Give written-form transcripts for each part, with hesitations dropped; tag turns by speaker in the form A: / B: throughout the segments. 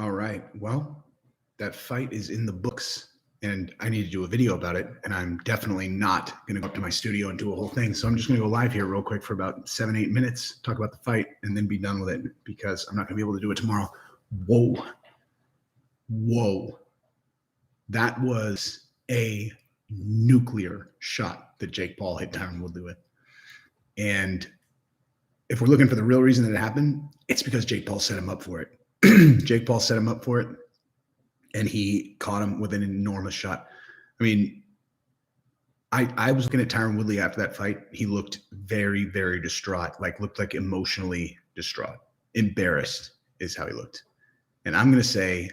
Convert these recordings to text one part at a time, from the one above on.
A: All right. Well, that fight is in the books and I need to do a video about it. And I'm definitely not going to go up to my studio and do a whole thing. So I'm just going to go live here real quick for about 7-8 minutes, talk about the fight, and then be done with it because I'm not going to be able to do it tomorrow. Whoa. Whoa. That was a nuclear shot that Jake Paul hit Tyron Woodley with. And if we're looking for the real reason that it happened, it's because Jake Paul set him up for it. Jake Paul set him up for it, and he caught him with an enormous shot. I mean, I was looking at Tyron Woodley after that fight. He looked very, very distraught, looked like emotionally distraught. Embarrassed is how he looked. And I'm going to say,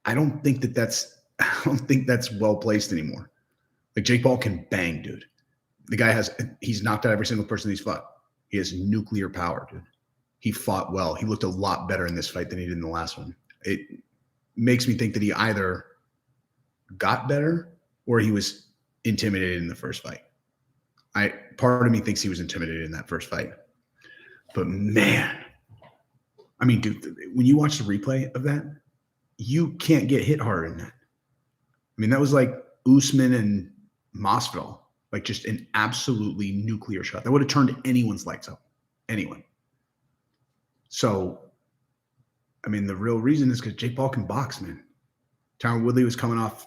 A: I don't think that's well placed anymore. Like, Jake Paul can bang, dude. The guy he's knocked out every single person he's fought. He has nuclear power, dude. He fought well. He looked a lot better in this fight than he did in the last one. It makes me think that he either got better or he was intimidated in the first fight. Part of me thinks he was intimidated in that first fight. But man, I mean, dude, when you watch the replay of that, you can't get hit harder than that. I mean, that was like Usman and Masvidal, like just an absolutely nuclear shot. That would have turned anyone's lights out. Anyone. So, I mean, the real reason is because Jake Paul can box, man. Tyron Woodley was coming off,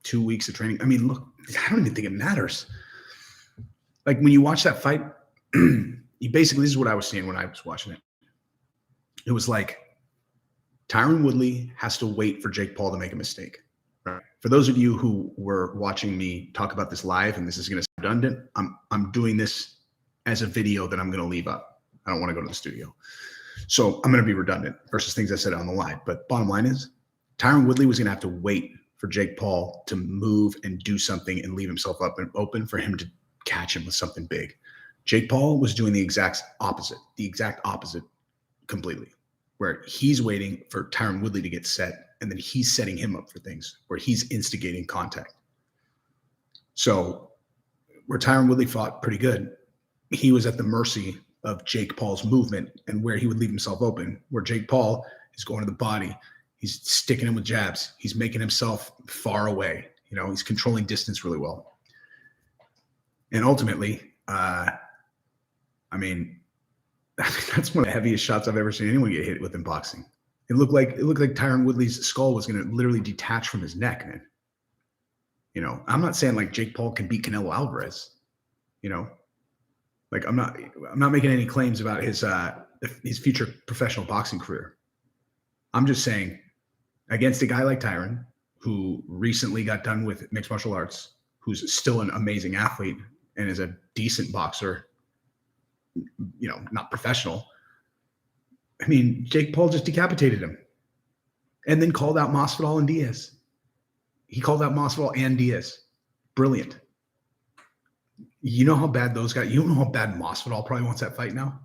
A: 2 weeks of training. I mean, look, I don't even think it matters. Like, when you watch that fight, this is what I was seeing when I was watching it. It was like Tyron Woodley has to wait for Jake Paul to make a mistake. Right? For those of you who were watching me talk about this live, and this is going to sound redundant, I'm doing this as a video that I'm going to leave up. I don't want to go to the studio. So I'm going to be redundant versus things I said on the live. But bottom line is, Tyron Woodley was going to have to wait for Jake Paul to move and do something and leave himself up and open for him to catch him with something big. Jake Paul was doing the exact opposite completely, where he's waiting for Tyron Woodley to get set, and then he's setting him up for things where he's instigating contact. So where Tyron Woodley fought pretty good, he was at the mercy of Jake Paul's movement and where he would leave himself open, where Jake Paul is going to the body. He's sticking him with jabs. He's making himself far away. He's controlling distance really well. And ultimately, I mean, that's one of the heaviest shots I've ever seen anyone get hit with in boxing. It looked like Tyron Woodley's skull was going to literally detach from his neck, man. I'm not saying like Jake Paul can beat Canelo Alvarez, Like, I'm not making any claims about his future professional boxing career. I'm just saying, against a guy like Tyron, who recently got done with mixed martial arts, who's still an amazing athlete and is a decent boxer, not professional. I mean, Jake Paul just decapitated him and then called out Masvidal and Diaz. He called out Masvidal and Diaz. Brilliant. You know how bad those guys, you don't know how bad Masvidal probably wants that fight now?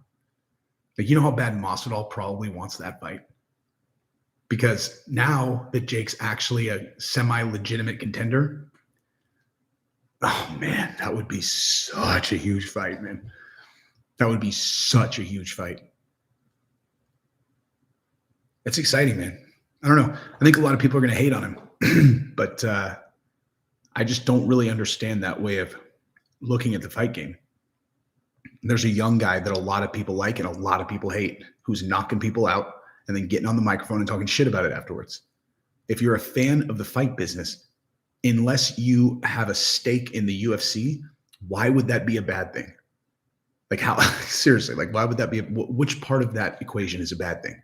A: Like, you know how bad Masvidal probably wants that fight? Because now that Jake's actually a semi-legitimate contender, oh man, that would be such a huge fight, man. That would be such a huge fight. It's exciting, man. I don't know. I think a lot of people are going to hate on him, but I just don't really understand that way of looking at the fight game. There's a young guy that a lot of people like and a lot of people hate, who's knocking people out and then getting on the microphone and talking shit about it afterwards. If you're a fan of the fight business, unless you have a stake in the UFC, why would that be a bad thing? Like, how, seriously, like, why would that be? Which part of that equation is a bad thing?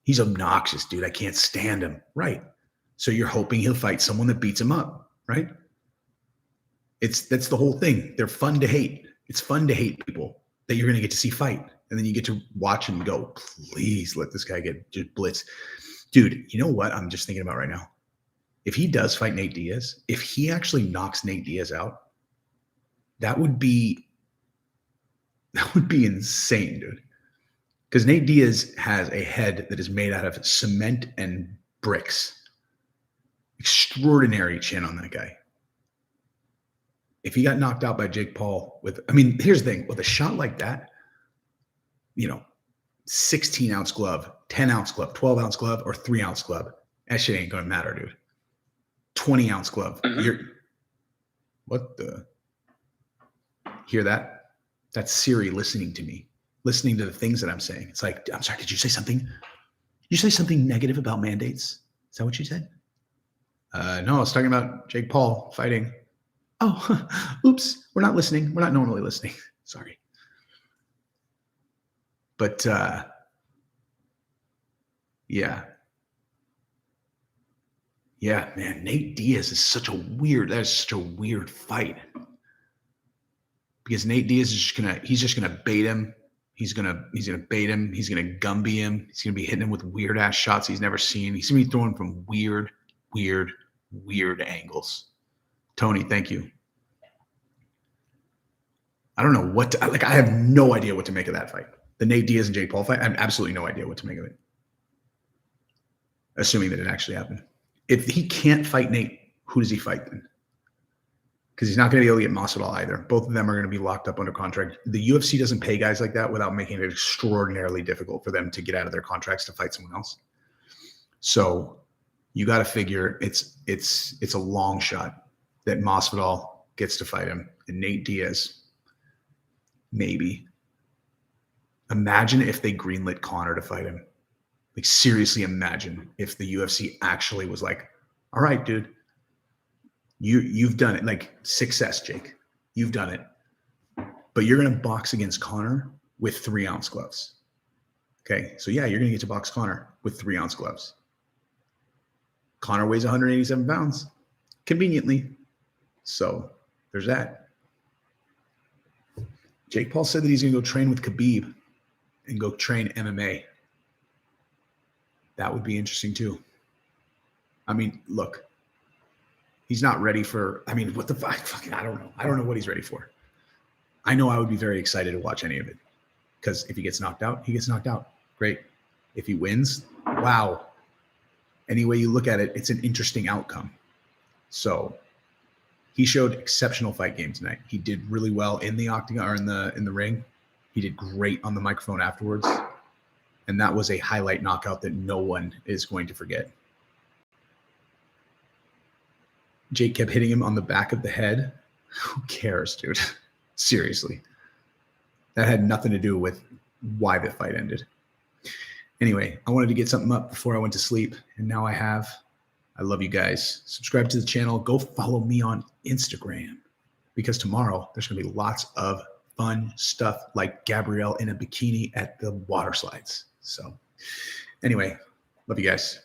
A: He's obnoxious, dude. I can't stand him. Right. So you're hoping he'll fight someone that beats him up, right? That's the whole thing. They're fun to hate. It's fun to hate people that you're going to get to see fight. And then you get to watch him go, please let this guy get just blitz. Dude, you know what I'm just thinking about right now? If he does fight Nate Diaz, if he actually knocks Nate Diaz out, that would be insane, dude. Because Nate Diaz has a head that is made out of cement and bricks. Extraordinary chin on that guy. If he got knocked out by Jake Paul here's the thing. With a shot like that, 16-ounce glove, 10-ounce glove, 12-ounce glove, or 3-ounce glove. That shit ain't gonna matter, dude. 20-ounce glove. What the? Hear that? That's Siri listening to me, listening to the things that I'm saying. It's like, I'm sorry, did you say something? Did you say something negative about mandates? Is that what you said? No, I was talking about Jake Paul fighting. Oh, oops. We're not listening. We're not normally listening. Sorry. But yeah. Yeah, man. Nate Diaz is such a weird fight. Because Nate Diaz is he's just gonna bait him. He's gonna bait him. He's gonna Gumby him. He's gonna be hitting him with weird ass shots he's never seen. He's gonna be throwing from weird angles. Tony, thank you. I don't know what to, I have no idea what to make of that fight. The Nate Diaz and Jake Paul fight. I have absolutely no idea what to make of it. Assuming that it actually happened. If he can't fight Nate, who does he fight then? Because he's not going to be able to get Masvidal either. Both of them are going to be locked up under contract. The UFC doesn't pay guys like that without making it extraordinarily difficult for them to get out of their contracts to fight someone else. So you got to figure it's a long shot that Masvidal gets to fight him, and Nate Diaz, maybe. Imagine if they greenlit Conor to fight him. Like, seriously, imagine if the UFC actually was like, all right, dude, you've done it. Like, success, Jake. You've done it. But you're going to box against Conor with 3-ounce gloves. Okay, so yeah, you're going to get to box Conor with 3-ounce gloves. Conor weighs 187 pounds, conveniently. So there's that. Jake Paul said that he's going to go train with Khabib and go train MMA. That would be interesting too. I mean, look, he's not ready for, I mean, what the fuck? I don't know. I don't know what he's ready for. I know I would be very excited to watch any of it because if he gets knocked out, he gets knocked out. Great. If he wins, wow. Any way you look at it, it's an interesting outcome. So he showed exceptional fight game tonight. He did really well in the octagon or in the ring. He did great on the microphone afterwards. And that was a highlight knockout that no one is going to forget. Jake kept hitting him on the back of the head. Who cares, dude? Seriously. That had nothing to do with why the fight ended. Anyway, I wanted to get something up before I went to sleep, and now I have. I love you guys. Subscribe to the channel. Go follow me on Instagram because tomorrow there's going to be lots of fun stuff like Gabrielle in a bikini at the water slides. So anyway, love you guys.